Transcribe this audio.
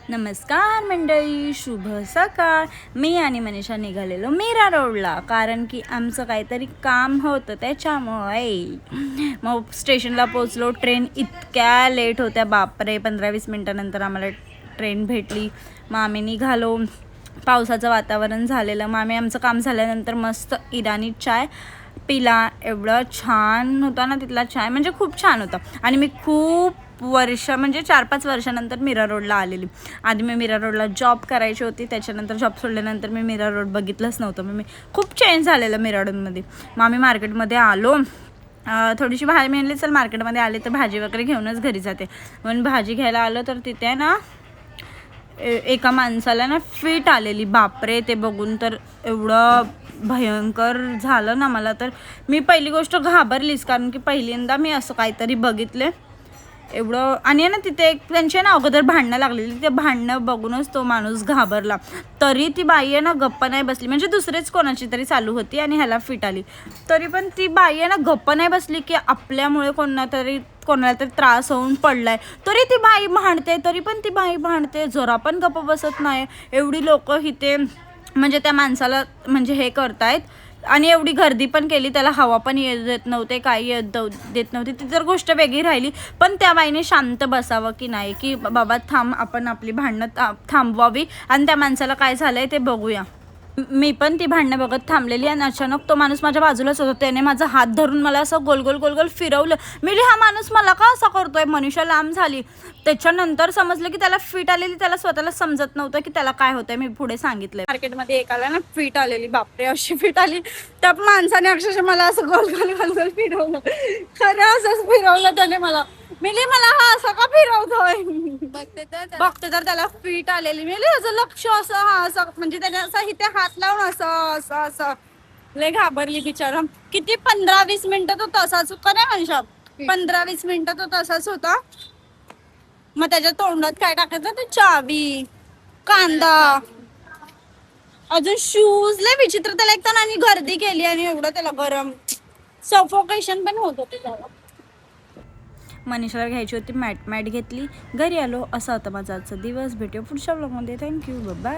नमस्कार मंडळी, शुभ सकाळ. मी आणि मनीषा निघालेलो मीरा रोडला, कारण की आमचं काहीतरी काम होतं त्याच्यामुळे. मग स्टेशनला पोचलो. ट्रेन इतक्या लेट होत्या, बापरे. 15-20 मिनटानंतर आम्हाला ट्रेन भेटली. मग आम्ही निघालो. पावसाचं वातावरण झालेलं. मग आम्ही आमचं काम झाल्यानंतर मस्त इराणी चाय पिला. एवढं छान होता ना तिथला चाय, म्हणजे खूप छान होता. आणि मी खूप म्हणजे 4-5 वर्षानंतर मीरा रोडला आलेली. आधी मी मीरा रोडला जॉब करायची होती, त्याच्यानंतर जॉब सोडल्यानंतर मी मीरा रोड बघितलंच नव्हतं. मी खूप चेंज झालेलं मीरा रोडमध्ये. मग आम्ही मार्केटमध्ये आलो. थोडीशी भाजी मी आणली. चल मार्केटमध्ये आले तर भाजी वगैरे घेऊनच घरी जाते. म्हणून भाजी घ्यायला आलो तर तिथे ना एका माणसाला ना फिट आलेली. बापरे, ते बघून तर एवढं भयंकर झालं ना मला. तर मी पहिली गोष्ट घाबरलीच, कारण की पहिल्यांदा मी असं काहीतरी बघितले एवढं. आणि ना तिथे एक त्यांची ना अगोदर भांडणं लागलेली. ते भांडणं बघूनच तो माणूस घाबरला. तरी ती बाई आहे ना गप्प नाही बसली. म्हणजे दुसरेच कोणाची तरी चालू होती आणि ह्याला फिट आली, तरी पण ती बाई आहे ना गप्प नाही बसली की आपल्यामुळे कोणाला तरी त्रास होऊन पडलाय. तरी ती बाई भांडते, जरा पण गप्प बसत नाही. एवढी लोक इथे म्हणजे त्या माणसाला म्हणजे हे करतायत. आणि एवढी गर्दी पण केली, त्याला हवा पण देत नव्हते, काही देत नव्हते. ती तर गोष्ट वेगळी राहिली. पण त्या बाईने शांत बसावं की नाही, की बाबा थांब, आपण आपली भांडणं थांबवावी आणि त्या माणसाला काय झालंय ते बघूया. मी पण ती भांडणं बघत थांबलेली आणि अचानक तो माणूस माझ्या बाजूलाच होता. त्याने माझा हात धरून मला असं गोल गोल फिरवलं. मी हा माणूस मला का असं करतोय. मनीषा लांब झाली. त्याच्यानंतर समजलं की त्याला फिट आलेली. त्याला स्वतःला समजत नव्हतं की त्याला काय होतंय. मी पुढे सांगितलंय. मार्केटमध्ये एकाला ना फिट आलेली. बापरे, अशी फिट आली. त्या माणसाने अक्षरशः मला असं गोल गोल फिरवलं. खरं असंच फिरवलं त्याने मला. मला हा असं का फिरवतोय. बघते तर त्याला फिट आलेली. असं लक्ष असं हा असं म्हणजे त्याने असं इथे हात लावून असं असं असं लय घाबरली बिचारा. किती 15-20 मिनिटं तो तसाच होता ना मनीषा. 15-20 मिनिटं तो तसाच होता. मग त्याच्या तोंडात काय टाकायचं ते चावी, कांदा, अजून शूज. लय विचित्र त्याला एक तर. आणि गर्दी केली आणि एवढं त्याला गरम, सफोकेशन पण होत होते त्याला. मनीषाला घ्यायची होती मॅट घेतली, घरी आलो. असा होता माझा आजचा दिवस. भेटूया पुढच्या ब्लॉगमध्ये. Thank you, bye.